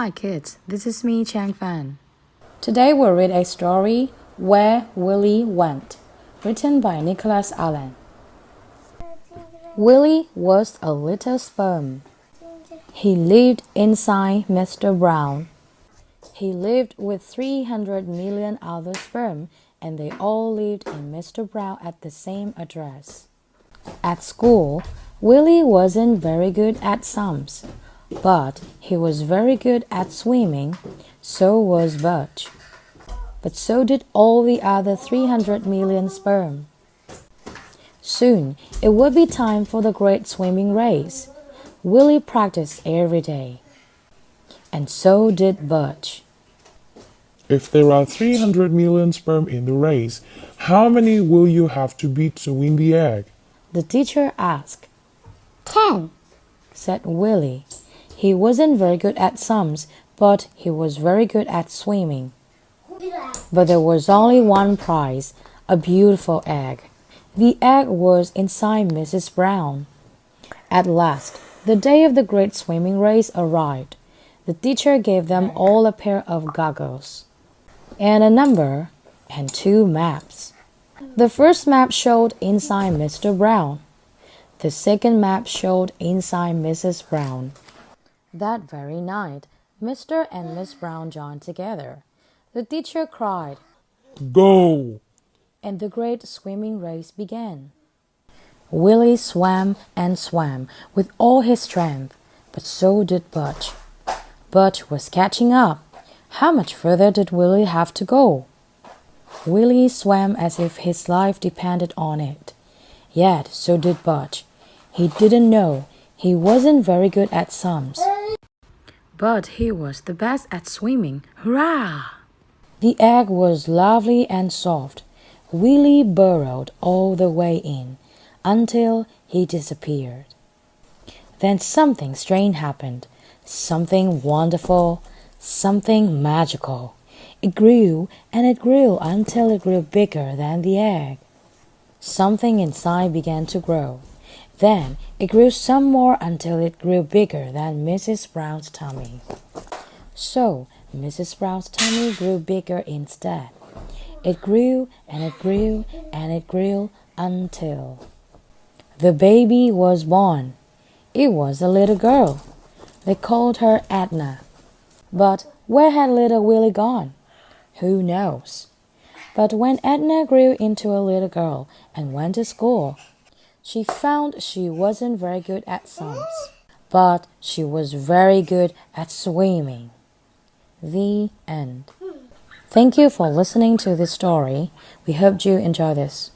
Hi kids, this is me, Phan. Today we'll read a story, Where Willy Went, written by Nicholas Allen. Willy was a little sperm. He lived inside Mr. Brown. He lived with 300 million other sperm, and they all lived in Mr. Brown at the same address. At school, Willy wasn't very good at sums, but he was very good at swimming. So was Butch. But so did all the other 300 million sperm. Soon it would be time for the great swimming race. Willy practiced every day. And so did Butch. If there are 300 million sperm in the race, how many will you have to beat to win the egg? The teacher asked. 10, said Willy. He wasn't very good at sums, but he was very good at swimming. But there was only one prize, a beautiful egg. The egg was inside Mrs. Brown. At last, the day of the great swimming race arrived. The teacher gave them all a pair of goggles, and a number, and 2 maps. The first map showed inside Mr. Brown. The second map showed inside Mrs. Brown. That very night, Mr. and Miss Brown joined together. The teacher cried, Go! And the great swimming race began. Willy swam and swam with all his strength, but so did Butch. Butch was catching up. How much further did Willy have to go? Willy swam as if his life depended on it. Yet so did Butch. He didn't know. He wasn't very good at sums, but he was the best at swimming. Hurrah! The egg was lovely and soft. Willy burrowed all the way in until he disappeared. Then something strange happened, something wonderful, something magical. It grew and it grew until it grew bigger than the egg. Something inside began to grow. Then it grew some more until it grew bigger than Mrs. Brown's tummy. So Mrs. Brown's tummy grew bigger instead. It grew and it grew and it grew until the baby was born. It was a little girl. They called her Edna. But where had little Willy gone? Who knows? But when Edna grew into a little girl and went to school, she found she wasn't very good at sums, but she was very good at swimming. The end. Thank you for listening to this story. We hope you enjoy this.